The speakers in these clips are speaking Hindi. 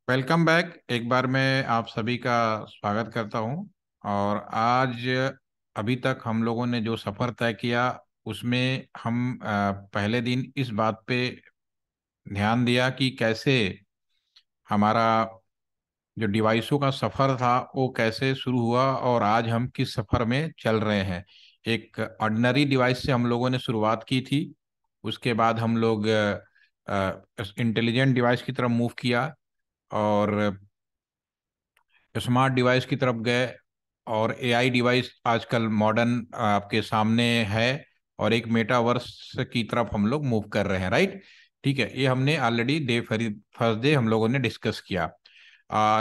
Welcome back. एक बार मैं आप सभी का स्वागत करता हूं। और आज अभी तक हम लोगों ने जो सफ़र तय किया उसमें हम पहले दिन इस बात पे ध्यान दिया कि कैसे हमारा जो डिवाइसों का सफ़र था वो कैसे शुरू हुआ और आज हम किस सफ़र में चल रहे हैं। एक ऑर्डिनरी डिवाइस से हम लोगों ने शुरुआत की थी। उसके बाद हम लोग इंटेलिजेंट डिवाइस की तरफ मूव किया और स्मार्ट डिवाइस की तरफ गए। और एआई डिवाइस आजकल मॉडर्न आपके सामने है। और एक मेटावर्स की तरफ हम लोग मूव कर रहे हैं, राइट। ठीक है, ये हमने ऑलरेडी फर्स्ट डे हम लोगों ने डिस्कस किया।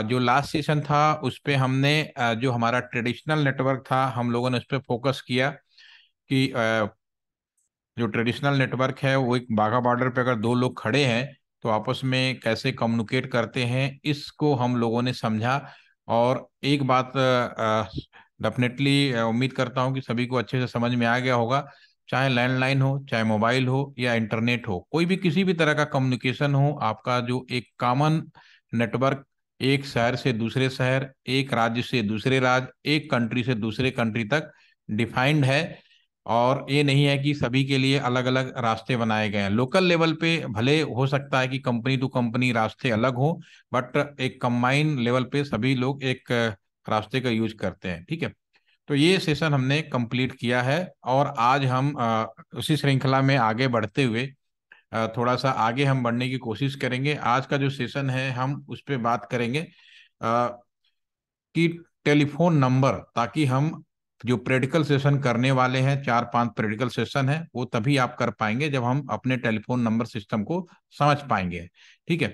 जो लास्ट सेशन था उस पे हमने जो हमारा ट्रेडिशनल नेटवर्क था हम लोगों ने उस पर फोकस किया कि जो ट्रेडिशनल नेटवर्क है वो एक बाघा बॉर्डर पे अगर दो लोग खड़े हैं तो आपस में कैसे कम्युनिकेट करते हैं, इसको हम लोगों ने समझा। और एक बात डेफिनेटली उम्मीद करता हूं कि सभी को अच्छे से समझ में आ गया होगा। चाहे लैंडलाइन हो, चाहे मोबाइल हो या इंटरनेट हो, कोई भी किसी भी तरह का कम्युनिकेशन हो, आपका जो एक कॉमन नेटवर्क एक शहर से दूसरे शहर, एक राज्य से दूसरे राज्य, एक कंट्री से दूसरे कंट्री तक डिफाइंड है। और ये नहीं है कि सभी के लिए अलग अलग रास्ते बनाए गए हैं। लोकल लेवल पे भले हो सकता है कि कंपनी टू कंपनी रास्ते अलग हो, बट एक कंबाइन लेवल पे सभी लोग एक रास्ते का यूज करते हैं। ठीक है, तो ये सेशन हमने कंप्लीट किया है। और आज हम उसी श्रृंखला में आगे बढ़ते हुए थोड़ा सा आगे हम बढ़ने की कोशिश करेंगे। आज का जो सेशन है हम उस पर बात करेंगे कि टेलीफोन नंबर, ताकि हम जो प्रैक्टिकल सेशन करने वाले हैं, 4-5 प्रैक्टिकल सेशन है, वो तभी आप कर पाएंगे जब हम अपने टेलीफोन नंबर सिस्टम को समझ पाएंगे। ठीक है,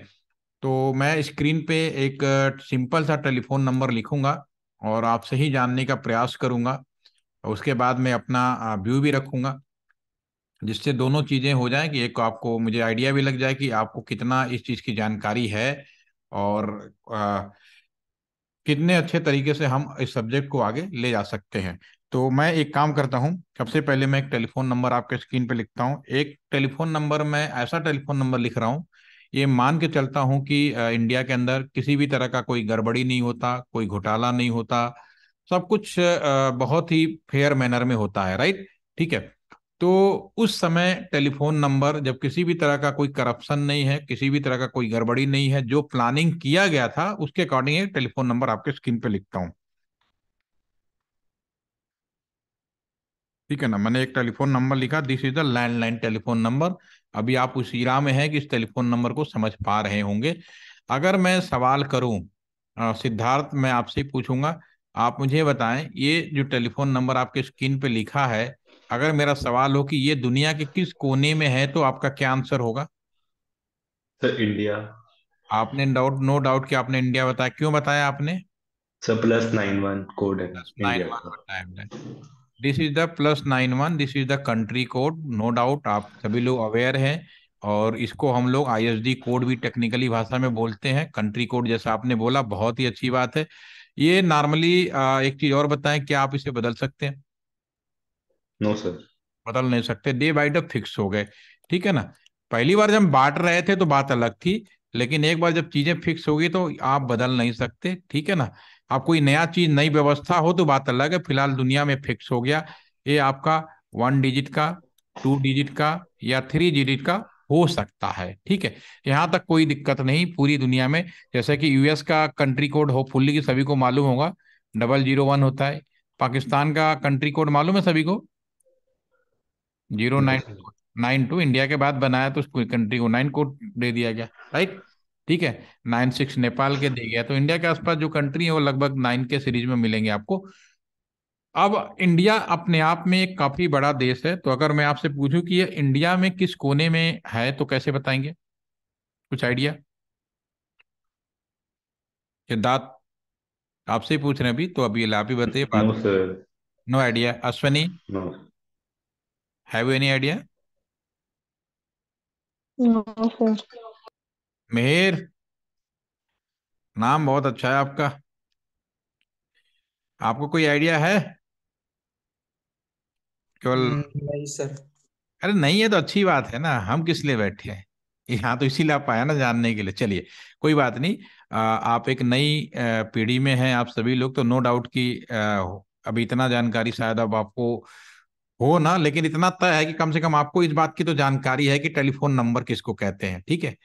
तो मैं स्क्रीन पे एक सिंपल सा टेलीफोन नंबर लिखूंगा और आपसे ही जानने का प्रयास करूंगा। उसके बाद मैं अपना व्यू भी रखूंगा, जिससे दोनों चीजें हो जाएं कि एक आपको मुझे आइडिया भी लग जाए कि आपको कितना इस चीज की जानकारी है और कितने अच्छे तरीके से हम इस सब्जेक्ट को आगे ले जा सकते हैं। तो मैं एक काम करता हूँ, सबसे पहले मैं एक टेलीफोन नंबर आपके स्क्रीन पे लिखता हूँ। एक टेलीफोन नंबर, मैं ऐसा टेलीफोन नंबर लिख रहा हूँ, ये मान के चलता हूँ कि इंडिया के अंदर किसी भी तरह का कोई गड़बड़ी नहीं होता, कोई घोटाला नहीं होता, सब कुछ बहुत ही फेयर मैनर में होता है, राइट। ठीक है, तो उस समय टेलीफोन नंबर जब किसी भी तरह का कोई करप्शन नहीं है, किसी भी तरह का कोई गड़बड़ी नहीं है, जो प्लानिंग किया गया था उसके अकॉर्डिंग एक टेलीफोन नंबर आपके स्क्रीन पे लिखता हूँ। ठीक है ना, मैंने एक टेलीफोन नंबर लिखा, this is the landline telephone number. अभी आप उस इरा में हैं कि इस टेलीफोन नंबर को समझ पा रहे होंगे। अगर मैं सवाल करूं, सिद्धार्थ, मैं आपसे ही पूछूंगा, आप मुझे बताएं ये जो टेलीफोन नंबर आपके स्क्रीन पे लिखा है, अगर मेरा सवाल हो कि ये दुनिया के किस कोने में है तो आपका क्या आंसर होगा? Sir India. आपने नो डाउट कि आपने इंडिया बताया। क्यों बताया आपने? सर +91 कोड है प्लस नाइन इंडिया वन का। बताया हमने। This is the +91, this is the country code, no doubt आप सभी लोग अवेयर हैं। और इसको हम लोग आईएसडी कोड भी टेक्निकली भाषा में बोलते हैं। कंट्री कोड जैसा आपने बोला, बहुत ही अच्छी बात है। ये नॉर्मली एक चीज और बताएं, क्या आप इसे बदल सकते हैं? No sir. बदल नहीं सकते, डे बाई डे फिक्स हो गए। ठीक है ना। पहली बार जब हम बांट रहे थे तो बात अलग थी, लेकिन एक बार जब चीजें फिक्स हो गई तो आप बदल नहीं सकते। ठीक है ना। आप कोई नया चीज, नई व्यवस्था हो तो बात अलग है, फिलहाल दुनिया में फिक्स हो गया। ये आपका 1 डिजिट का, 2 डिजिट का या 3 डिजिट का हो सकता है। ठीक है, यहाँ तक कोई दिक्कत नहीं पूरी दुनिया में। जैसे कि यूएस का कंट्री कोड होपफुल्ली कि सभी को मालूम होगा, 001 होता है। पाकिस्तान का कंट्री कोड मालूम है सभी को, zero no nine sir. 92। India के बाद बनाया तो उसको कंट्री को 9 कोड दे दिया गया, राइट। ठीक है, 96 नेपाल के दे गया, तो इंडिया के आसपास जो कंट्री है वो लगभग 9 के सीरीज में मिलेंगे आपको। अब इंडिया अपने आप में एक काफी बड़ा देश है, तो अगर मैं आपसे पूछूं कि ये इंडिया में किस कोने में है तो कैसे बताएंगे? कुछ आइडिया? सिद्धार्थ, आपसे ही पूछ रहे हैं अभी, तो अभी आप ही बताइए नो बात। Sir. No idea. Ashwani, no. Have any idea? No sir. Mehar, नाम बहुत अच्छा है आपका, आपको कोई आइडिया है? केवल, नहीं सर। अरे नहीं है तो अच्छी बात है ना, हम किस लिए बैठे हैं। यहाँ तो इसीलिए आप आया ना, जानने के लिए। चलिए, कोई बात नहीं। आप एक नई पीढ़ी में हैं आप सभी लोग, तो नो डाउट कि अभी इतना जानकारी शायद अब आपको हो ना, लेकिन इतना तय है कि कम से कम आपको इस बात की तो जानकारी है कि टेलीफोन नंबर किसको कहते हैं, ठीक है।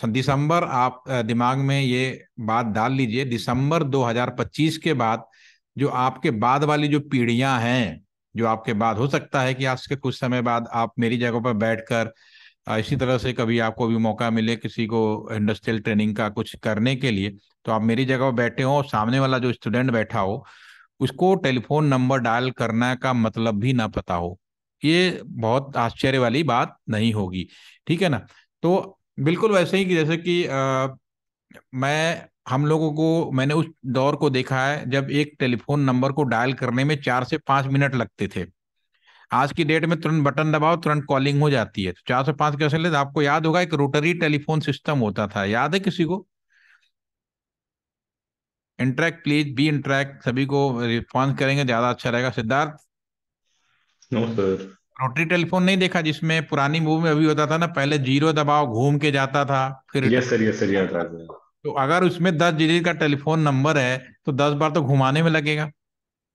दिसंबर, आप दिमाग में ये बात डाल लीजिए, दिसंबर 2025 के बाद जो आपके बाद वाली जो पीढ़ियां हैं, जो आपके बाद, हो सकता है कि आज के कुछ समय बाद आप मेरी जगह पर बैठकर इसी तरह से कभी आपको भी मौका मिले किसी को इंडस्ट्रियल ट्रेनिंग का कुछ करने के लिए, तो आप मेरी जगह पर बैठे हो और सामने वाला जो स्टूडेंट बैठा हो उसको टेलीफोन नंबर डायल करने का मतलब भी ना पता हो, ये बहुत आश्चर्य वाली बात नहीं होगी, ठीक है ना। तो बिल्कुल वैसे ही कि जैसे कि मैं हम लोगों को, मैंने उस दौर को देखा है जब एक टेलीफोन नंबर को डायल करने में 4 से 5 मिनट लगते थे। आज की डेट में तुरंत बटन दबाओ, तुरंत कॉलिंग हो जाती है। तो 4 से 5 कैसे लेते, आपको याद होगा एक रोटरी टेलीफोन सिस्टम होता था, याद है किसी को? इंटरेक्ट प्लीज, बी इंटरेक्ट, सभी को रिस्पॉन्स करेंगे ज्यादा अच्छा रहेगा। Siddharth, no sir. Rotary telephone नहीं देखा जिसमें पुरानी मूवी में अभी होता था ना, पहले जीरो दबाओ घूम के जाता था, फिर यस सर, यस सर, याद आ गया। तो अगर उसमें 10 डिजिट का टेलीफोन नंबर है तो 10 बार तो घुमाने में लगेगा,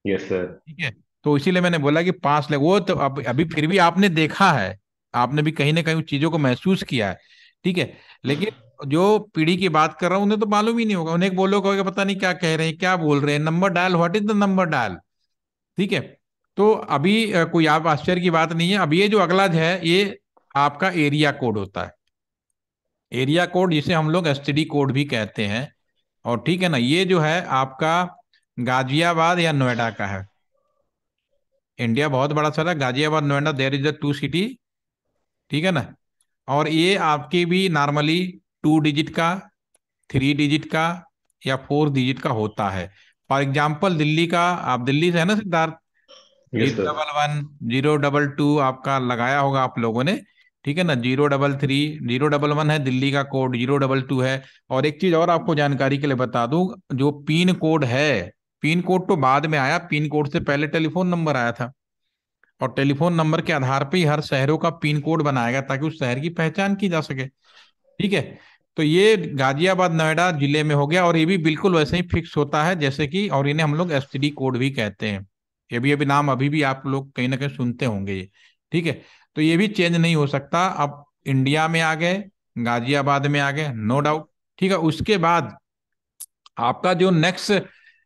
यस सर। ठीक है। तो इसीलिए मैंने बोला कि 5 लग वो तो, अब अभी फिर भी आपने देखा है, आपने भी कहीं ना कहीं उन चीजों को महसूस किया है, ठीक है। लेकिन जो पीढ़ी की बात कर रहा हूं उन्हें तो मालूम ही नहीं होगा, उन्हें बोलो कहोगे पता नहीं क्या कह रहे हैं, क्या बोल रहे हैं, number dial, what is the number dial, ठीक है। तो अभी कोई आप आश्चर्य की बात नहीं है। अब ये जो अगला है ये आपका एरिया कोड होता है, एरिया कोड जिसे हम लोग एसटीडी कोड भी कहते हैं। और ठीक है ना, ये जो है आपका गाजियाबाद या नोएडा का है। इंडिया बहुत बड़ा शहर है, Ghaziabad Noida, there is a 2 city, ठीक है ना। और ये आपकी भी नॉर्मली 2 डिजिट का, 3 डिजिट का या 4 डिजिट का होता है। फॉर एग्जाम्पल दिल्ली का, आप दिल्ली से है ना Siddharth, yes zero sir. Double one 022 आपका लगाया होगा आप लोगों ने, ठीक है ना। 033, 011 है दिल्ली का कोड, 022 है। और एक चीज और आपको जानकारी के लिए बता दूं, जो पिन कोड है, पिन कोड तो बाद में आया, पिन कोड से पहले टेलीफोन नंबर आया था। और टेलीफोन नंबर के आधार पर ही हर शहरों का पिन कोड बनाया गया ताकि उस शहर की पहचान की जा सके, ठीक है। तो ये गाजियाबाद नोएडा जिले में हो गया, और ये भी बिल्कुल वैसे ही फिक्स होता है जैसे कि, और इन्हें हम लोग एसटीडी कोड भी कहते हैं। ये भी अभी नाम अभी भी आप लोग कहीं ना कहीं सुनते होंगे ये, ठीक है। तो ये भी चेंज नहीं हो सकता। अब इंडिया में आ गए, गाजियाबाद में आ गए, नो डाउट, ठीक है। उसके बाद आपका जो नेक्स्ट,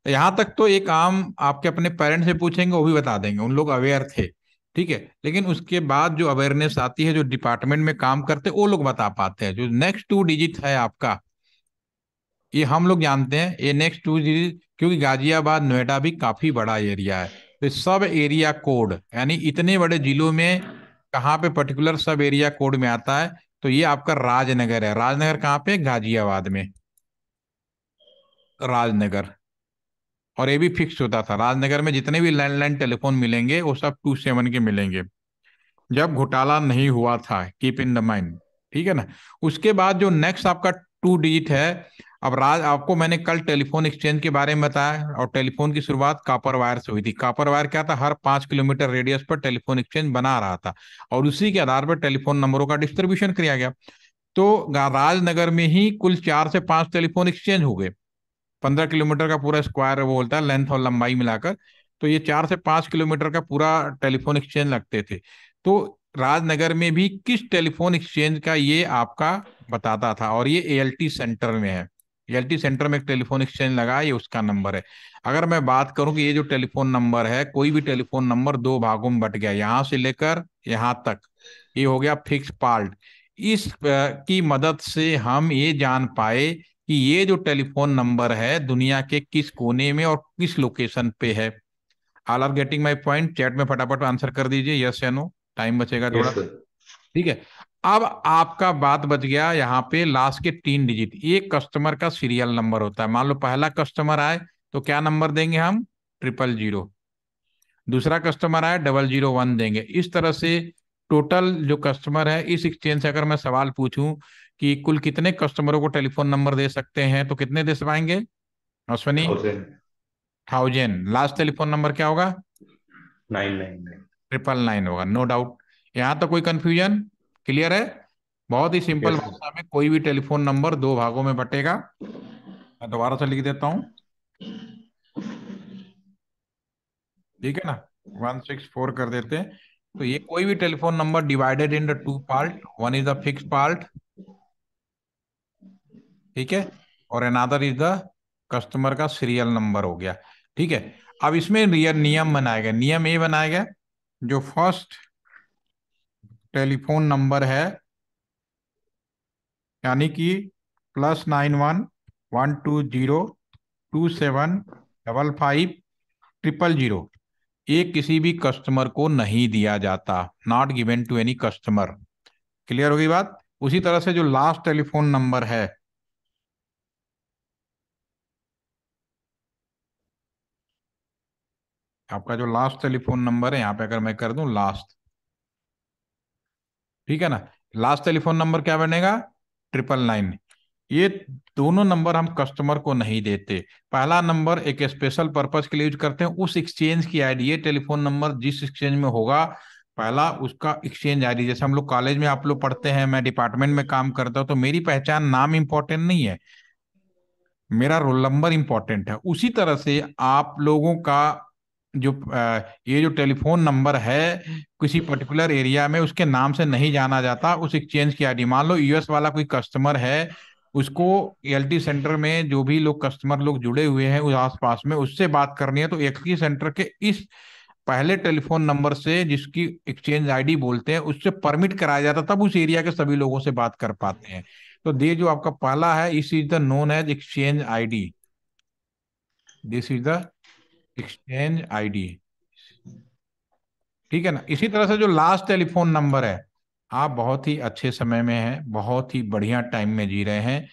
यहां तक तो एक आम आपके अपने पेरेंट्स से पूछेंगे वो भी बता देंगे, उन लोग अवेयर थे, ठीक है। लेकिन उसके बाद जो अवेयरनेस आती है, जो डिपार्टमेंट में काम करते हैं वो लोग बता पाते हैं। जो नेक्स्ट 2 डिजिट है आपका, ये हम लोग जानते हैं, ये नेक्स्ट 2 डिजिट, क्योंकि गाजियाबाद नोएडा भी काफी बड़ा एरिया है, तो सब एरिया कोड, यानी इतने बड़े जिलों में कहाँ पे पर्टिकुलर सब एरिया कोड में आता है। तो ये आपका राजनगर है, राजनगर कहाँ पे? गाजियाबाद में, राजनगर। और ये भी फिक्स होता था, राजनगर में जितने भी लैंडलाइन टेलीफोन मिलेंगे वो सब 27 के मिलेंगे, जब घोटाला नहीं हुआ था, कीप इन द माइंड, ठीक है ना। उसके बाद जो नेक्स्ट आपका 2 डिजिट है, अब राज आपको मैंने कल टेलीफोन एक्सचेंज के बारे में बताया, और टेलीफोन की शुरुआत कॉपर वायर से हुई थी। कॉपर वायर क्या था, हर 5 किलोमीटर रेडियस पर टेलीफोन एक्सचेंज बना रहा था, और उसी के आधार पर टेलीफोन नंबरों का डिस्ट्रीब्यूशन किया गया। तो राजनगर में ही कुल 4 से 5 टेलीफोन एक्सचेंज हो गए, 15 किलोमीटर का पूरा स्क्वायर वो होता है, लेंथ और लंबाई मिलाकर। तो ये 4 से 5 किलोमीटर का पूरा टेलीफोन एक्सचेंज लगते थे। तो राजनगर में भी किस टेलीफोन एक्सचेंज का ये आपका बताता था, और ये एएलटी सेंटर में है। एएलटी सेंटर में एक टेलीफोन एक्सचेंज लगा है, ये उसका नंबर है। अगर मैं बात करूं कि ये जो टेलीफोन नंबर है, कोई भी टेलीफोन नंबर 2 भागों में बट गया, यहां से लेकर यहां तक, ये हो गया फिक्स पार्ट। इस की मदद से हम ये जान पाए कि ये जो टेलीफोन नंबर है दुनिया के किस कोने में और किस लोकेशन पे है। All are getting my point? Chat में फटाफट आंसर कर दीजिए, यस या नो, टाइम बचेगा थोड़ा, यस सर। ठीक है। अब आपका बात बच गया यहाँ पे लास्ट के 3 डिजिट, ये कस्टमर का सीरियल नंबर होता है। मान लो पहला कस्टमर आए तो क्या नंबर देंगे हम? 000। दूसरा कस्टमर आए 001 देंगे। इस तरह से टोटल जो कस्टमर है, इस एक्सचेंज से अगर मैं सवाल पूछूं कि कुल कितने कस्टमरों को टेलीफोन नंबर दे सकते हैं, तो कितने दे पाएंगे अश्वनी? 1000। लास्ट टेलीफोन नंबर क्या होगा? 999। 999 होगा, नो डाउट। यहाँ तो कोई कंफ्यूजन? क्लियर है? बहुत ही सिंपल यस सर। भाषा में, कोई भी टेलीफोन नंबर दो भागों में बटेगा। मैं दोबारा से लिख देता हूँ, ठीक है ना। 164 कर देते हैं। तो ये कोई भी telephone number divided in the two part, one is the fix part, ठीक है, और अनादर इज द कस्टमर का सीरियल नंबर हो गया। ठीक है। अब इसमें रियल नियम बनाया गया, नियम ये बनाया गया, जो फर्स्ट टेलीफोन नंबर है, यानी कि +91 120 2755 000, ये किसी भी कस्टमर को नहीं दिया जाता, not given to any customer. Clear होगी बात। उसी तरह से जो लास्ट टेलीफोन नंबर है, आपका जो लास्ट टेलीफोन नंबर है, यहां पे अगर मैं कर दूं लास्ट, ठीक है ना, लास्ट टेलीफोन नंबर क्या बनेगा, 999। ये दोनों नंबर हम कस्टमर को नहीं देते। पहला नंबर एक स्पेशल पर्पस के लिए यूज करते हैं, उस एक्सचेंज की आईडी, ये टेलीफोन नंबर जिस एक्सचेंज में होगा, पहला उसका एक्सचेंज आईडी। जैसे हम लोग कॉलेज में आप लोग पढ़ते हैं, मैं डिपार्टमेंट में काम करता हूं, तो मेरी पहचान नाम इंपॉर्टेंट नहीं है, मेरा रोल नंबर इंपॉर्टेंट है। उसी तरह से आप लोगों का जो ये जो टेलीफोन नंबर है, किसी पर्टिकुलर एरिया में उसके नाम से नहीं जाना जाता, उस एक्सचेंज की आईडी। मान लो यूएस वाला कोई कस्टमर है, उसको एलटी सेंटर में जो भी लोग कस्टमर लोग जुड़े हुए हैं उस आसपास में, उससे बात करनी है, तो एलटी सेंटर के इस पहले टेलीफोन नंबर से, जिसकी एक्सचेंज आईडी बोलते हैं, उससे परमिट कराया जाता, तब उस एरिया के सभी लोगों से बात कर पाते हैं। तो ये जो आपका पहला है, इस is the known as exchange ID, this is the exchange ID, ठीक है ना। इसी तरह से जो लास्ट टेलीफोन नंबर है, आप बहुत ही अच्छे समय में हैं, बहुत ही बढ़िया टाइम में जी रहे हैं।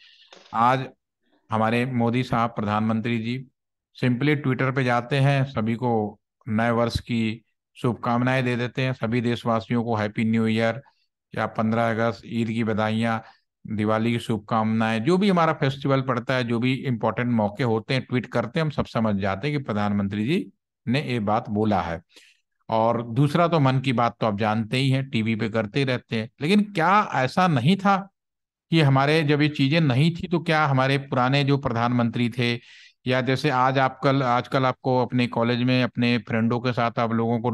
आज हमारे मोदी साहब प्रधानमंत्री जी सिंपली ट्विटर पे जाते हैं, सभी को नए वर्ष की शुभकामनाएं दे देते हैं, सभी देशवासियों को हैप्पी न्यू ईयर, या 15 अगस्त, ईद की बधाइयाँ, दिवाली की शुभकामनाएं, जो भी हमारा फेस्टिवल पड़ता है, जो भी इंपॉर्टेंट मौके होते हैं, ट्वीट करते हैं, हम सब समझ जाते हैं कि प्रधानमंत्री जी ने ये बात बोला है। और दूसरा तो मन की बात तो आप जानते ही हैं, टीवी पे करते ही रहते हैं। लेकिन क्या ऐसा नहीं था कि हमारे जब ये चीजें नहीं थी, तो क्या हमारे पुराने जो प्रधानमंत्री थे, या जैसे आज आप कल आजकल आपको अपने कॉलेज में अपने फ्रेंडों के साथ आप लोगों को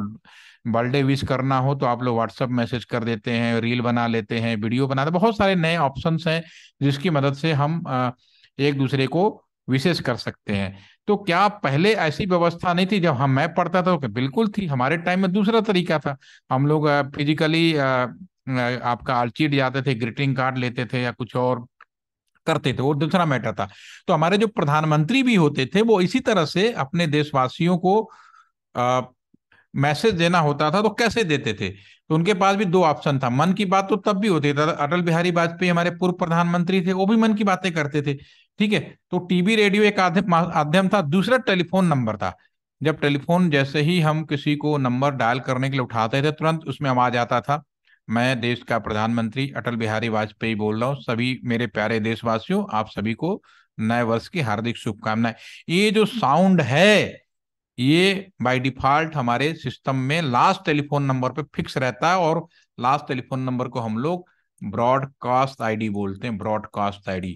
बर्थडे विश करना हो, तो आप लोग व्हाट्सएप मैसेज कर देते हैं, रील बना लेते हैं, वीडियो बनाते, बहुत सारे नए ऑप्शंस हैं जिसकी मदद से हम एक दूसरे को विशेष कर सकते हैं। तो क्या पहले ऐसी व्यवस्था नहीं थी? जब हम मैं पढ़ता था तो बिल्कुल थी, हमारे टाइम में दूसरा तरीका था। हम लोग फिजिकली आपका आर्चिड जाते थे, ग्रीटिंग कार्ड लेते थे, या कुछ और करते थे, वो दूसरा मैटर था। तो हमारे जो प्रधानमंत्री भी होते थे, वो इसी तरह से अपने देशवासियों को मैसेज देना होता था, तो कैसे देते थे? तो उनके पास भी दो ऑप्शन था। मन की बात तो तब भी होती था, अटल बिहारी वाजपेयी हमारे पूर्व प्रधानमंत्री थे, वो भी मन की बातें करते थे, ठीक है। तो टीवी रेडियो एक माध्यम था, दूसरा टेलीफोन नंबर था। जब टेलीफोन जैसे ही हम किसी को नंबर डायल करने के लिए उठाते थे, तुरंत उसमें आवाज आता था, मैं देश का प्रधानमंत्री अटल बिहारी वाजपेयी बोल रहा हूँ, सभी मेरे प्यारे देशवासियों, आप सभी को नए वर्ष की हार्दिक शुभकामनाएं। ये जो साउंड है, ये बाय डिफॉल्ट हमारे सिस्टम में लास्ट टेलीफोन नंबर पे फिक्स रहता है, और लास्ट टेलीफोन नंबर को हम लोग ब्रॉडकास्ट आईडी बोलते हैं, ब्रॉडकास्ट आईडी,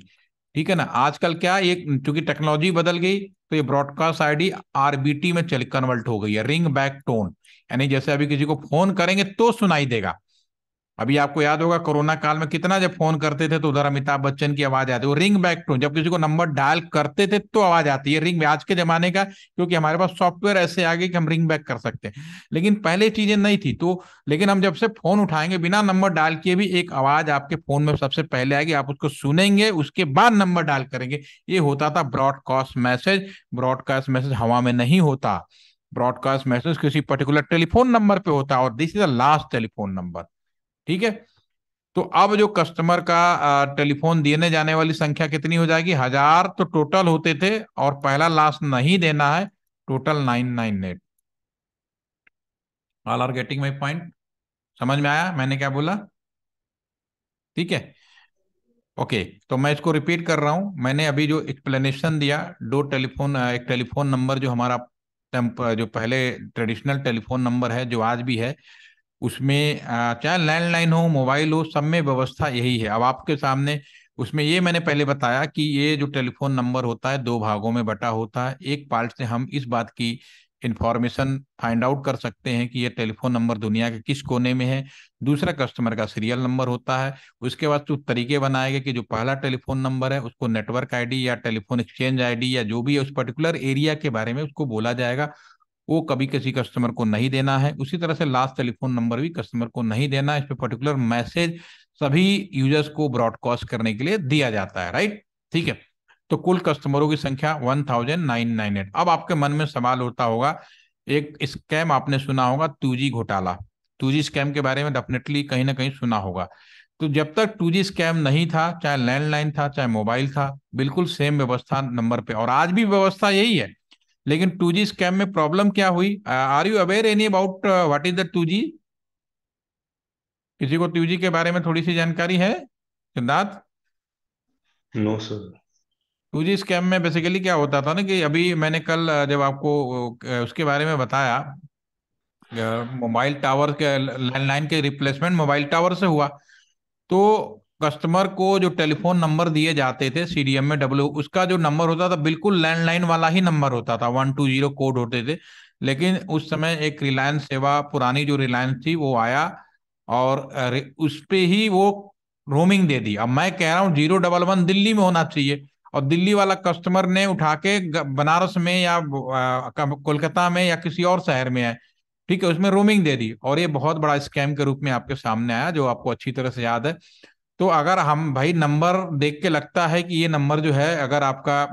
ठीक है ना। आजकल क्या, ये चूंकि टेक्नोलॉजी बदल गई, तो ये ब्रॉडकास्ट आईडी आरबीटी में चल कन्वर्ट हो गई है, रिंग बैक टोन, यानी जैसे अभी किसी को फोन करेंगे तो सुनाई देगा। अभी आपको याद होगा कोरोना काल में कितना, जब फोन करते थे तो उधर अमिताभ बच्चन की आवाज आती है, वो रिंग बैक टोन, जब किसी को नंबर डायल करते थे तो आवाज आती है रिंग, आज के जमाने का, क्योंकि हमारे पास सॉफ्टवेयर ऐसे आ गए कि हम रिंग बैक कर सकते हैं। लेकिन पहले चीजें नहीं थी। तो लेकिन हम जब से फोन उठाएंगे, बिना नंबर डायल किए भी एक आवाज आपके फोन में सबसे पहले आएगी, आप उसको सुनेंगे, उसके बाद नंबर डायल करेंगे। ये होता था ब्रॉडकास्ट मैसेज। ब्रॉडकास्ट मैसेज हवा में नहीं होता, ब्रॉडकास्ट मैसेज किसी पर्टिकुलर टेलीफोन नंबर पे होता है, और this is the last telephone number, ठीक है। तो अब जो कस्टमर का टेलीफोन देने जाने वाली संख्या कितनी हो जाएगी, 1000 तो टोटल होते थे, और पहला लास्ट नहीं देना है, total 998। All are getting my point? समझ में आया मैंने क्या बोला? ठीक है। ओके, तो मैं इसको रिपीट कर रहा हूं। मैंने अभी जो एक्सप्लेनेशन दिया, दो टेलीफोन, एक टेलीफोन नंबर जो हमारा जो पहले ट्रेडिशनल टेलीफोन नंबर है, जो आज भी है, उसमें चाहे लैंडलाइन हो, मोबाइल हो, सब में व्यवस्था यही है। अब आपके सामने उसमें ये मैंने पहले बताया कि ये जो टेलीफोन नंबर होता है दो भागों में बटा होता है। एक पार्ट से हम इस बात की इंफॉर्मेशन फाइंड आउट कर सकते हैं कि ये टेलीफोन नंबर दुनिया के किस कोने में है। दूसरा कस्टमर का सीरियल नंबर होता है। उसके बाद कुछ तरीके बनाए गए कि जो पहला टेलीफोन नंबर है उसको नेटवर्क आईडी या टेलीफोन एक्सचेंज आईडी या जो भी है उस पर्टिकुलर एरिया के बारे में उसको बोला जाएगा, वो कभी किसी कस्टमर को नहीं देना है। उसी तरह से लास्ट टेलीफोन नंबर भी कस्टमर को नहीं देना है। इस पे पर्टिकुलर मैसेज सभी यूजर्स को ब्रॉडकास्ट करने के लिए दिया जाता है, राइट। ठीक है। तो कुल कस्टमरों की संख्या 1998। अब आपके मन में सवाल होता होगा, एक स्कैम आपने सुना होगा 2G घोटाला। 2G स्कैम के बारे में डेफिनेटली कहीं ना कहीं सुना होगा। तो जब तक 2G स्कैम नहीं था, चाहे लैंडलाइन था चाहे मोबाइल था, बिल्कुल सेम व्यवस्था नंबर पे, और आज भी व्यवस्था यही है। लेकिन 2G स्कैम में प्रॉब्लम क्या हुई? Are you aware any about what is the 2G? किसी को 2G के बारे में थोड़ी सी जानकारी है, Siddharth? No sir. 2G scam में बेसिकली क्या होता था ना कि अभी मैंने कल जब आपको उसके बारे में बताया, मोबाइल टावर के लैंडलाइन के रिप्लेसमेंट मोबाइल टावर से हुआ। तो कस्टमर को जो टेलीफोन नंबर दिए जाते थे सीडीएम में डब्ल्यू, उसका जो नंबर होता था बिल्कुल लैंडलाइन वाला ही नंबर होता था, 120 कोड होते थे। लेकिन उस समय एक रिलायंस सेवा, पुरानी जो रिलायंस थी वो आया और उस पे ही वो रोमिंग दे दी। अब मैं कह रहा हूँ 011 दिल्ली में होना चाहिए, और दिल्ली वाला कस्टमर ने उठा के बनारस में या कोलकाता में या किसी और शहर में है, ठीक है, उसमें रोमिंग दे दी। और ये बहुत बड़ा स्कैम के रूप में आपके सामने आया, जो आपको अच्छी तरह से याद है। तो अगर हम भाई नंबर देख के लगता है कि ये नंबर जो है अगर आपका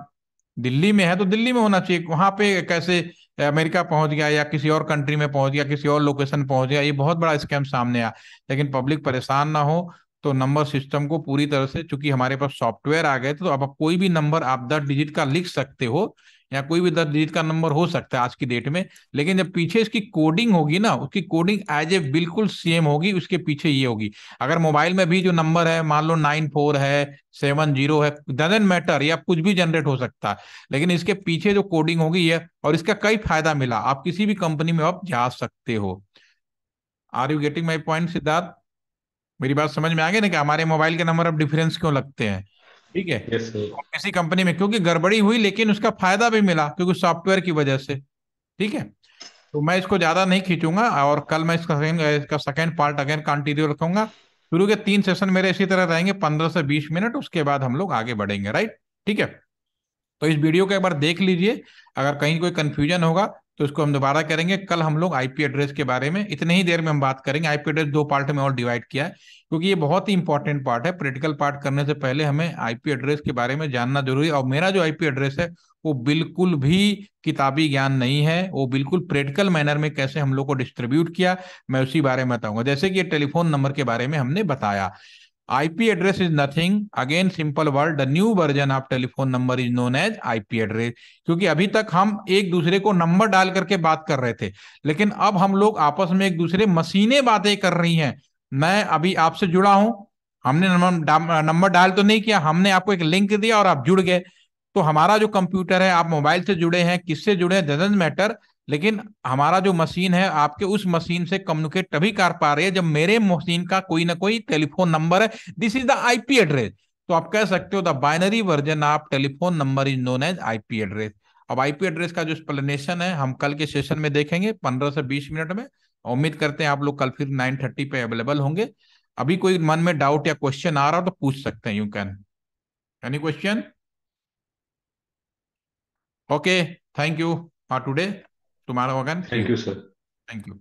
दिल्ली में है तो दिल्ली में होना चाहिए, वहां पे कैसे अमेरिका पहुंच गया या किसी और कंट्री में पहुंच गया, किसी और लोकेशन पहुंच गया, ये बहुत बड़ा स्कैम सामने आया। लेकिन पब्लिक परेशान ना हो, तो नंबर सिस्टम को पूरी तरह से, चूंकि हमारे पास सॉफ्टवेयर आ गए थे, तो अब आप कोई भी नंबर आप 10 डिजिट का लिख सकते हो, या कोई भी 10 डिजिट का नंबर हो सकता है आज की डेट में। लेकिन जब पीछे इसकी कोडिंग होगी ना, उसकी कोडिंग एज ए बिल्कुल सेम होगी, उसके पीछे ये होगी। अगर मोबाइल में भी जो नंबर है मान लो 94 है, 70 है, डजेंट मैटर, या कुछ भी जनरेट हो सकता है, लेकिन इसके पीछे जो कोडिंग होगी ये, और इसका कई फायदा मिला, आप किसी भी कंपनी में आप जा सकते हो। Are you getting my point, Siddharth? मेरी बात समझ में आ गई ना कि हमारे मोबाइल के नंबर अब डिफरेंस क्यों लगते हैं? ठीक है। Yes sir. और किसी कंपनी में क्योंकि गड़बड़ी हुई, लेकिन उसका फायदा भी मिला क्योंकि सॉफ्टवेयर की वजह से। ठीक है। तो मैं इसको ज्यादा नहीं खींचूंगा, और कल मैं इसका सेकेंड पार्ट अगेन कंटिन्यू रखूंगा। शुरू के 3 सेशन मेरे इसी तरह रहेंगे, 15 से 20 मिनट, उसके बाद हम लोग आगे बढ़ेंगे, राइट। ठीक है। तो इस वीडियो को एक बार देख लीजिए, अगर कहीं कोई कंफ्यूजन होगा तो इसको हम दोबारा करेंगे। कल हम लोग आईपी एड्रेस के बारे में इतने ही देर में हम बात करेंगे। आईपी एड्रेस दो पार्ट में और डिवाइड किया है, क्योंकि ये बहुत ही इंपॉर्टेंट पार्ट है। प्रैक्टिकल पार्ट करने से पहले हमें आईपी एड्रेस के बारे में जानना जरूरी है। और मेरा जो आईपी एड्रेस है वो बिल्कुल भी किताबी ज्ञान नहीं है, वो बिल्कुल प्रैक्टिकल मैनर में कैसे हम लोग को डिस्ट्रीब्यूट किया, मैं उसी बारे में बताऊंगा। जैसे कि ये टेलीफोन नंबर के बारे में हमने बताया, IP address is nothing, again simple word, the new version of telephone number is known as IP address. क्योंकि अभी तक हम एक दूसरे को नंबर डाल करके बात कर रहे थे, लेकिन अब हम लोग आपस में एक दूसरे मशीनें बातें कर रही हैं। मैं अभी आपसे जुड़ा हूं, हमने नंबर डायल तो नहीं किया, हमने आपको एक लिंक दिया और आप जुड़ गए। तो हमारा जो कंप्यूटर है, आप मोबाइल से जुड़े हैं, किससे जुड़े हैं डजंट मैटर, लेकिन हमारा जो मशीन है आपके उस मशीन से कम्युनिकेट तभी कर पा रही है जब मेरे मशीन का कोई ना कोई टेलीफोन नंबर है। This is the IP address. तो आप कह सकते हो the binary version of telephone number is known as IP address. अब आईपी एड्रेस का जो एक्सप्लेनेशन है हम कल के सेशन में देखेंगे 15 से 20 मिनट में। उम्मीद करते हैं आप लोग कल फिर 9:30 पे अवेलेबल होंगे। अभी कोई मन में डाउट या क्वेश्चन आ रहा हो तो पूछ सकते हैं, you can. Any question? Okay, thank you for today, tomorrow again, see thank you. You sir. Thank you.